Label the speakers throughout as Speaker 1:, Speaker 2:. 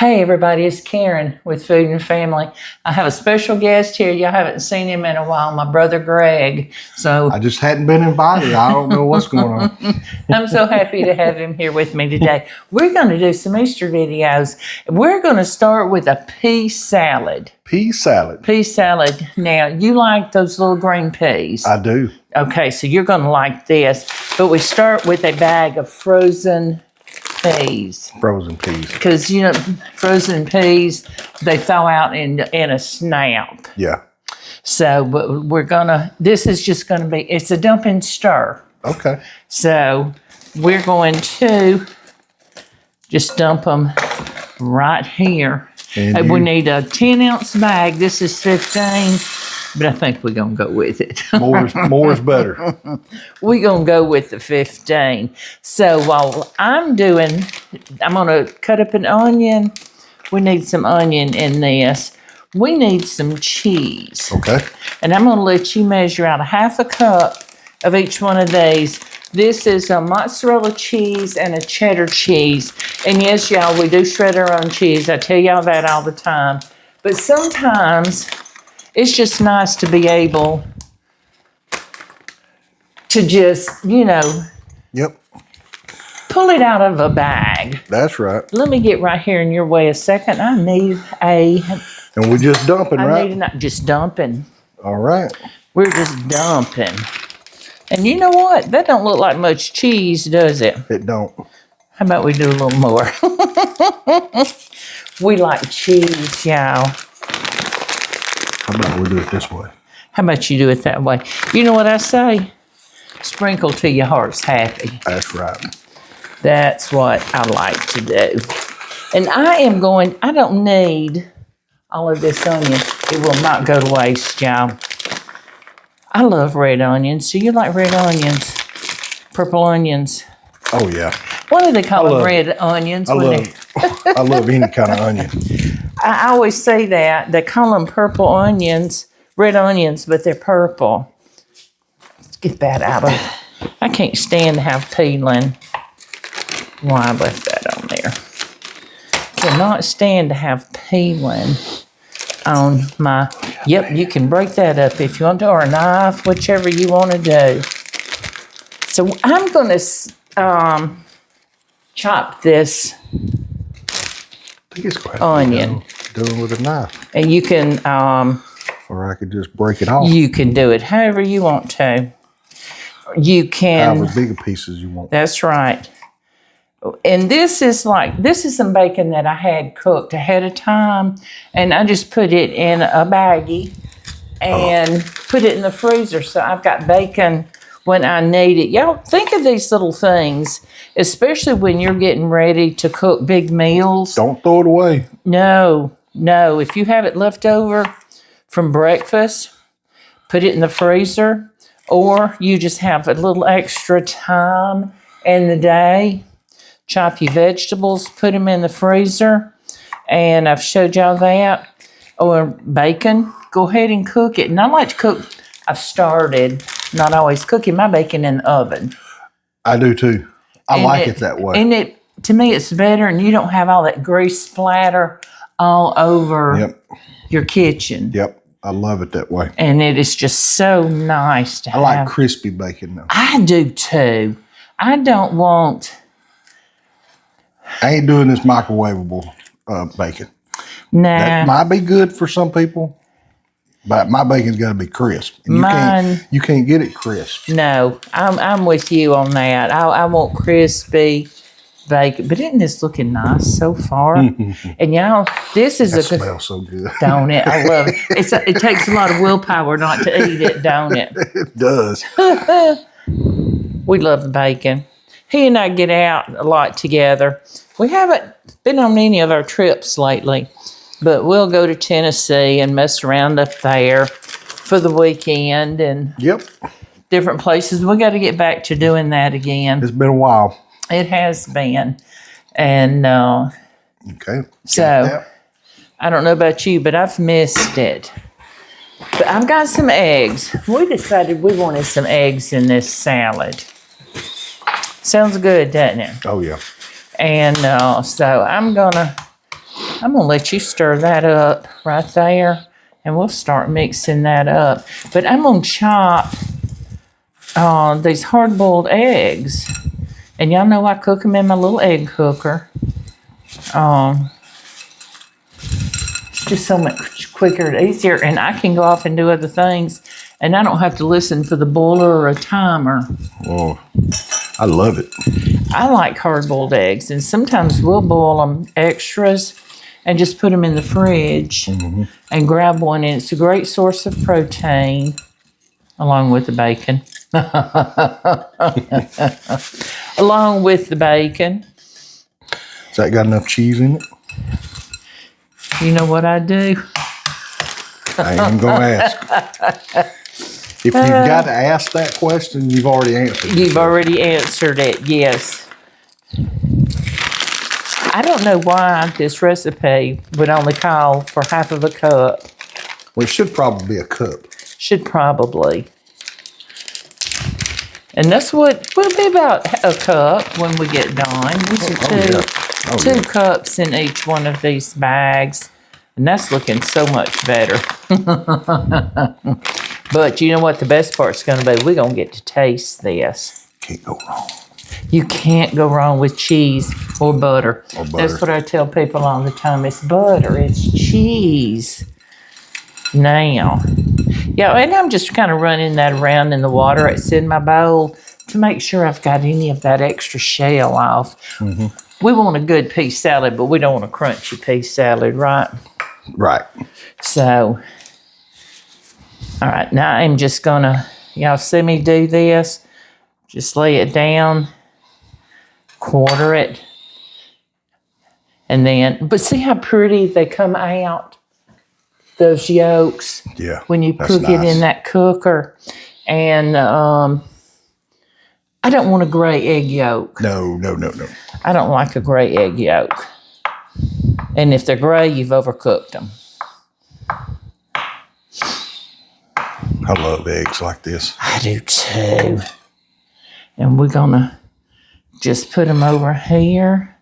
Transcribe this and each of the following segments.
Speaker 1: Hey everybody, it's Karen with Food and Family. I have a special guest here. Y'all haven't seen him in a while, my brother Greg. So
Speaker 2: I just hadn't been invited. I don't know what's going on.
Speaker 1: I'm so happy to have him here with me today. We're going to do some Easter videos. We're going to start with a pea salad.
Speaker 2: Pea salad.
Speaker 1: Pea salad. Now, you like those little green peas?
Speaker 2: I do.
Speaker 1: Okay, so you're going to like this. But we start with a bag of frozen peas.
Speaker 2: Frozen peas.
Speaker 1: Because, you know, frozen peas, they thaw out in a snap.
Speaker 2: Yeah.
Speaker 1: So, but we're going to, this is just going to be, it's a dump and stir.
Speaker 2: Okay.
Speaker 1: So, we're going to just dump them right here. And we need a 10-ounce bag. This is 15, but I think we're going to go with it.
Speaker 2: More is better.
Speaker 1: We're going to go with the 15. So while I'm going to cut up an onion. We need some onion in this. We need some cheese.
Speaker 2: Okay.
Speaker 1: And I'm going to let you measure out a half a cup of each one of these. This is a mozzarella cheese and a cheddar cheese. And yes, y'all, we do shred our own cheese. I tell y'all that all the time. But sometimes it's just nice to be able to just, you know,
Speaker 2: Yep.
Speaker 1: pull it out of a bag.
Speaker 2: That's right.
Speaker 1: Let me get right here in your way a second. I need a...
Speaker 2: And we're just dumping, right?
Speaker 1: Just dumping.
Speaker 2: All right.
Speaker 1: We're just dumping. And you know what? That don't look like much cheese, does it?
Speaker 2: It don't.
Speaker 1: How about we do a little more? We like cheese, y'all.
Speaker 2: How about we do it this way?
Speaker 1: How about you do it that way? You know what I say? Sprinkle till your heart's happy.
Speaker 2: That's right.
Speaker 1: That's what I like to do. And I don't need all of this onion. It will not go to waste, y'all. I love red onions. Do you like red onions? Purple onions?
Speaker 2: Oh, yeah.
Speaker 1: What do they call them? Red onions?
Speaker 2: I love any kind of onion.
Speaker 1: I always say that. They call them purple onions, red onions, but they're purple. Let's get that out of. I can't stand to have peeling. Why I left that on there. Cannot stand to have peeling on my. Yep, you can break that up if you want to, or a knife, whichever you want to do. So I'm going to chop this
Speaker 2: I think it's quite
Speaker 1: onion.
Speaker 2: Doing with a knife.
Speaker 1: And you can...
Speaker 2: or I could just break it off.
Speaker 1: You can do it however you want to. You can...
Speaker 2: However big pieces you want.
Speaker 1: That's right. And this is some bacon that I had cooked ahead of time. And I just put it in a baggie and put it in the freezer. So I've got bacon when I need it. Y'all think of these little things, especially when you're getting ready to cook big meals.
Speaker 2: Don't throw it away.
Speaker 1: No. If you have it left over from breakfast, put it in the freezer, or you just have a little extra time in the day. Chop your vegetables, put them in the freezer, and I've showed y'all that. Or bacon, go ahead and cook it. And I like to cook, I've started not always cooking my bacon in the oven.
Speaker 2: I do too. I like it that way.
Speaker 1: And to me, it's better, and you don't have all that grease splatter all over your kitchen.
Speaker 2: Yep. I love it that way.
Speaker 1: And it is just so nice to have.
Speaker 2: I like crispy bacon though.
Speaker 1: I do too. I don't want...
Speaker 2: I ain't doing this microwavable bacon.
Speaker 1: Nah.
Speaker 2: That might be good for some people, but my bacon's got to be crisp. And you can't get it crisp.
Speaker 1: No, I'm with you on that. I want crispy bacon. But isn't this looking nice so far? And y'all, this is
Speaker 2: That smells so good.
Speaker 1: Don't it? I love it. It takes a lot of willpower not to eat it, don't it?
Speaker 2: It does.
Speaker 1: We love bacon. He and I get out a lot together. We haven't been on any of our trips lately, but we'll go to Tennessee and mess around up there for the weekend and different places. We got to get back to doing that again.
Speaker 2: It's been a while.
Speaker 1: It has been. And
Speaker 2: okay.
Speaker 1: So I don't know about you, but I've missed it. But I've got some eggs. We decided we wanted some eggs in this salad. Sounds good, doesn't it?
Speaker 2: Oh, yeah.
Speaker 1: And so I'm going to I'm going to let you stir that up right there, and we'll start mixing that up. But I'm going to chop these hard-boiled eggs. And y'all know I cook them in my little egg cooker. It's just so much quicker and easier, and I can go off and do other things, and I don't have to listen for the boiler or a timer.
Speaker 2: Oh, I love it.
Speaker 1: I like hard-boiled eggs, and sometimes we'll boil them extras and just put them in the fridge and grab one, and it's a great source of protein along with the bacon. Along with the bacon.
Speaker 2: Has that got enough cheese in it?
Speaker 1: You know what I do?
Speaker 2: I ain't going to ask. If you've got to ask that question, you've already answered it.
Speaker 1: You've already answered it, yes. I don't know why this recipe would only call for half of a cup.
Speaker 2: Well, it should probably be a cup.
Speaker 1: Should probably. And that's what will be about a cup when we get done. These are two cups in each one of these bags. And that's looking so much better. But you know what the best part's going to be? We're going to get to taste this.
Speaker 2: Can't go wrong.
Speaker 1: You can't go wrong with cheese or butter. That's what I tell people all the time. It's butter. It's cheese. Now, yeah, and I'm just kind of running that around in the water. It's in my bowl to make sure I've got any of that extra shell off. We want a good pea salad, but we don't want a crunchy pea salad, right?
Speaker 2: Right.
Speaker 1: So, all right, now I'm just going to, y'all see me do this? Just lay it down, quarter it, and then, but see how pretty they come out? Those yolks.
Speaker 2: Yeah.
Speaker 1: When you cook it in that cooker. And I don't want a gray egg yolk.
Speaker 2: No.
Speaker 1: I don't like a gray egg yolk. And if they're gray, you've overcooked them.
Speaker 2: I love eggs like this.
Speaker 1: I do too. And we're going to just put them over here.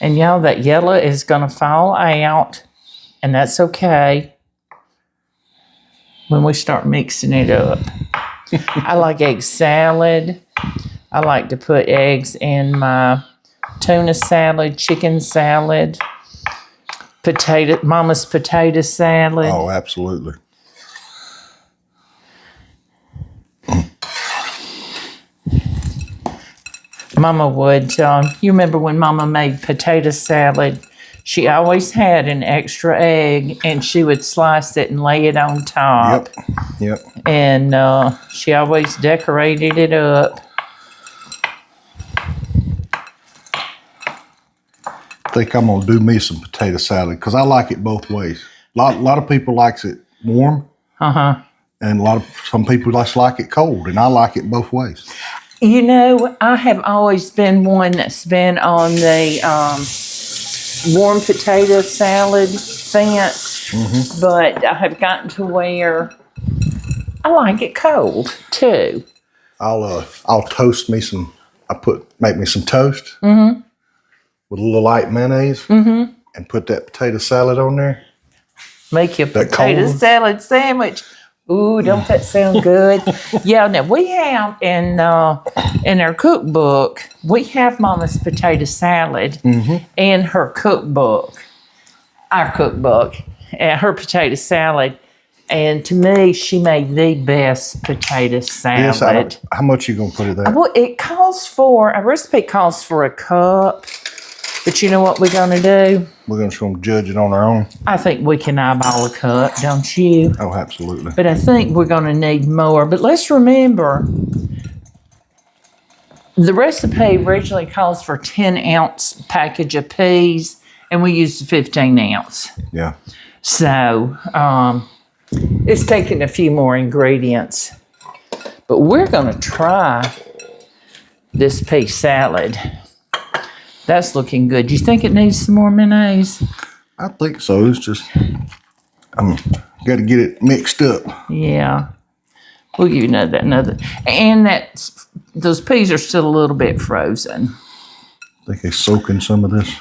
Speaker 1: And y'all, that yellow is going to fall out. And that's okay. When we start mixing it up. I like egg salad. I like to put eggs in my tuna salad, chicken salad, mama's potato salad.
Speaker 2: Oh, absolutely.
Speaker 1: Mama would, you remember when Mama made potato salad? She always had an extra egg, and she would slice it and lay it on top.
Speaker 2: Yep.
Speaker 1: And she always decorated it up.
Speaker 2: I think I'm going to do me some potato salad because I like it both ways. A lot of people likes it warm. And some people just like it cold, and I like it both ways.
Speaker 1: You know, I have always been one that's been on the warm potato salad fence, but I have gotten to where I like it cold too.
Speaker 2: I'll toast me some. Make me some toast with a little light mayonnaise, and put that potato salad on there.
Speaker 1: Make you a potato salad sandwich. Ooh, don't that sound good? Yeah, now we have in our cookbook, we have Mama's potato salad in her cookbook, our cookbook, and her potato salad. And to me, she made the best potato salad.
Speaker 2: Yes, how much you going to put it there?
Speaker 1: Well, a recipe calls for a cup. But you know what we're going to do?
Speaker 2: We're going to judge it on our own.
Speaker 1: I think we can eyeball a cup, don't you?
Speaker 2: Oh, absolutely.
Speaker 1: But I think we're going to need more. But let's remember, the recipe originally calls for a 10-ounce package of peas, and we used a 15-ounce.
Speaker 2: Yeah.
Speaker 1: So it's taking a few more ingredients. But we're going to try this pea salad. That's looking good. Do you think it needs some more mayonnaise?
Speaker 2: I think so. It's just, got to get it mixed up.
Speaker 1: Yeah. We'll give you another. And those peas are still a little bit frozen.
Speaker 2: I think they soak in some of this.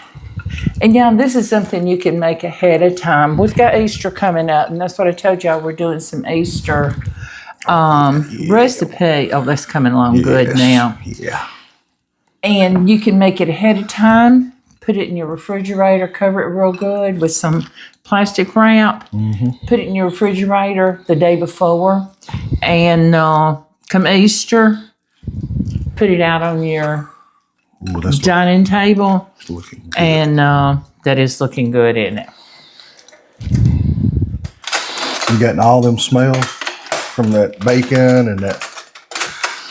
Speaker 1: And yeah, this is something you can make ahead of time. We've got Easter coming up, and that's what I told y'all. We're doing some Easter recipe. Oh, that's coming along good now.
Speaker 2: Yeah.
Speaker 1: And you can make it ahead of time, put it in your refrigerator, cover it real good with some plastic wrap, put it in your refrigerator the day before, and come Easter, put it out on your dining table, and that is looking good, isn't it?
Speaker 2: You getting all them smells from that bacon and that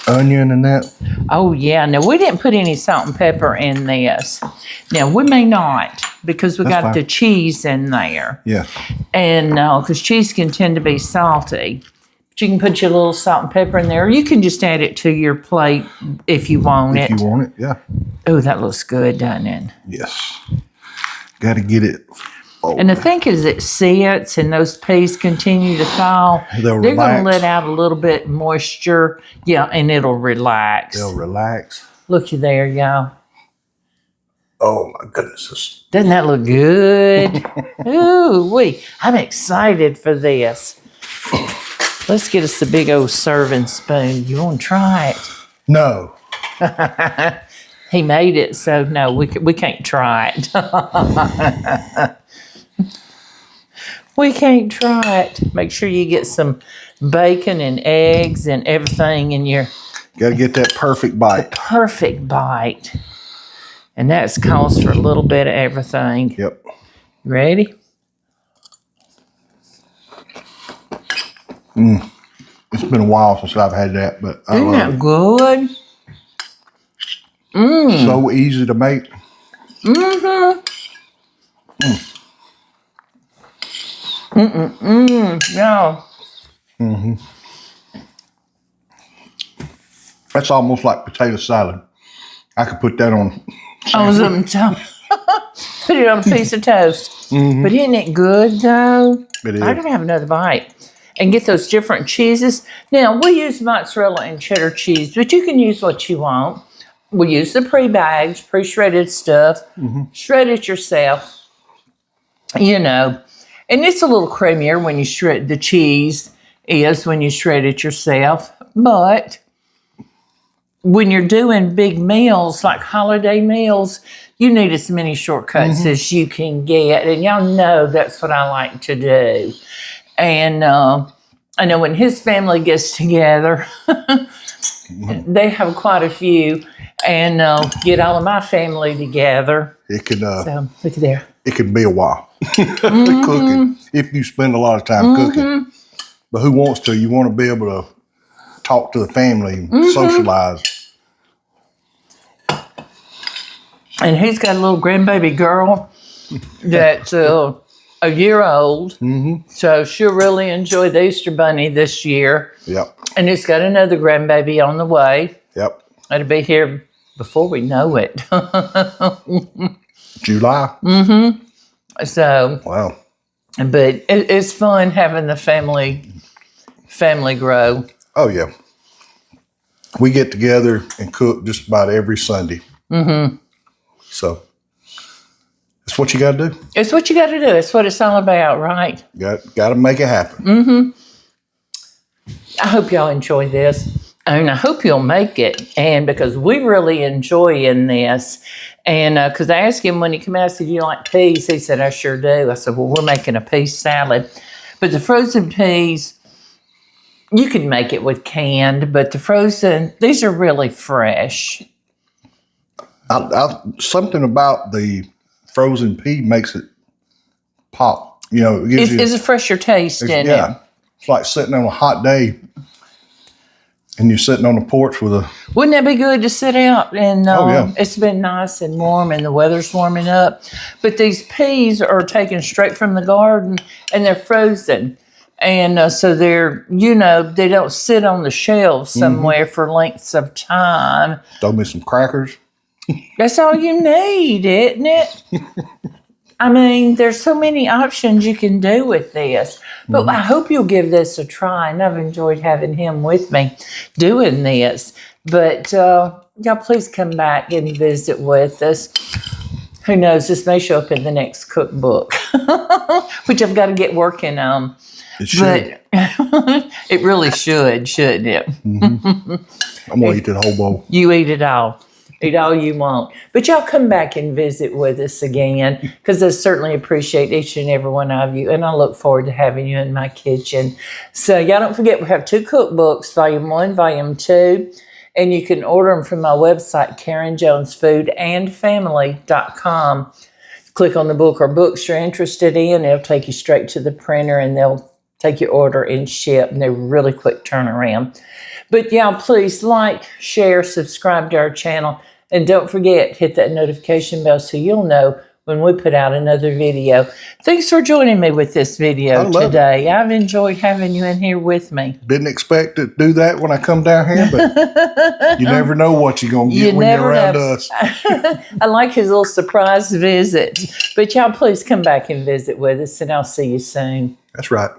Speaker 2: onion and that?
Speaker 1: Oh, yeah. Now, we didn't put any salt and pepper in this. Now, we may not because we got the cheese in there.
Speaker 2: Yeah.
Speaker 1: And because cheese can tend to be salty. But you can put your little salt and pepper in there. Or you can just add it to your plate if you want it.
Speaker 2: If you want it, yeah.
Speaker 1: Oh, that looks good, doesn't it?
Speaker 2: Yes. Got to get it.
Speaker 1: And the thing is, it sits and those peas continue to thaw. They're going to let out a little bit moisture. Yeah, and it'll relax.
Speaker 2: They'll relax.
Speaker 1: Looky there, y'all.
Speaker 2: Oh, my goodness.
Speaker 1: Doesn't that look good? Ooh, I'm excited for this. Let's get us a big old serving spoon. You want to try it?
Speaker 2: No.
Speaker 1: He made it, so no, we can't try it. We can't try it. Make sure you get some bacon and eggs and everything in your...
Speaker 2: Got to get that perfect bite.
Speaker 1: Perfect bite. And that calls for a little bit of everything.
Speaker 2: Yep.
Speaker 1: Ready?
Speaker 2: It's been a while since I've had that, but I
Speaker 1: Isn't
Speaker 2: love
Speaker 1: that
Speaker 2: it.
Speaker 1: good?
Speaker 2: So easy to make.
Speaker 1: Yeah.
Speaker 2: That's almost like potato salad. I could put that on.
Speaker 1: Put it on a piece of toast. But isn't it good, though?
Speaker 2: It is.
Speaker 1: I'm going to have another bite. And get those different cheeses. Now, we use mozzarella and cheddar cheese, but you can use what you want. We use the pre-bagged, pre-shredded stuff. Shred it yourself. You know. And it's a little creamier when you shred the cheese is when you shred it yourself. But when you're doing big meals, like holiday meals, you need as many shortcuts as you can get. And y'all know that's what I like to do. And I know when his family gets together, they have quite a few. And get all of my family together.
Speaker 2: It can.
Speaker 1: So, look at there.
Speaker 2: It can be a while cooking if you spend a lot of time cooking. But who wants to? You want to be able to talk to the family and socialize.
Speaker 1: And he's got a little grandbaby girl that's a year old. So she'll really enjoy the Easter Bunny this year.
Speaker 2: Yep.
Speaker 1: And he's got another grandbaby on the way.
Speaker 2: Yep.
Speaker 1: It'll be here before we know it.
Speaker 2: July.
Speaker 1: So,
Speaker 2: Wow.
Speaker 1: but it's fun having the family grow.
Speaker 2: Oh, yeah. We get together and cook just about every Sunday. So, that's what you got to do.
Speaker 1: It's what you got to do. It's what it's all about, right?
Speaker 2: Got to make it happen.
Speaker 1: I hope y'all enjoy this. And I hope you'll make it. And because we really enjoy in this. And because I asked him when he came out, I said, "You like peas?" He said, "I sure do." I said, "Well, we're making a pea salad." But the frozen peas, you can make it with canned, but the frozen, these are really fresh.
Speaker 2: Something about the frozen pea makes it pop. You know, it gives
Speaker 1: It's a fresher taste in it.
Speaker 2: Yeah. It's like sitting on a hot day and you're sitting on the porch with a...
Speaker 1: Wouldn't that be good to sit out? And
Speaker 2: yeah.
Speaker 1: It's been nice and warm and the weather's warming up. But these peas are taken straight from the garden and they're frozen. And so they're, they don't sit on the shelves somewhere for lengths of time.
Speaker 2: Throw me some crackers.
Speaker 1: That's all you need, isn't it? I mean, there's so many options you can do with this. But I hope you'll give this a try. And I've enjoyed having him with me doing this. But y'all please come back and visit with us. Who knows? This may show up in the next cookbook, which I've got to get working on.
Speaker 2: It should.
Speaker 1: But it really should, shouldn't it?
Speaker 2: Mm-hmm. I'm going to eat that whole bowl.
Speaker 1: You eat it all. Eat all you want. But y'all come back and visit with us again, because I certainly appreciate each and every one of you, and I look forward to having you in my kitchen. So y'all don't forget, we have 2 cookbooks, Volume 1, Volume 2, and you can order them from my website, KarenJonesFoodAndFamily.com. Click on the book or books you're interested in. It'll take you straight to the printer, and they'll take your order and ship, and they're really quick turnaround. But y'all, please like, share, subscribe to our channel, and don't forget, hit that notification bell so you'll know when we put out another video. Thanks for joining me with this video today. I've enjoyed having you in here with me.
Speaker 2: Didn't expect to do that when I come down here, but you never know what you're going to get when you're around us.
Speaker 1: I like his little surprise visits. But y'all, please come back and visit with us, and I'll see you soon.
Speaker 2: That's right.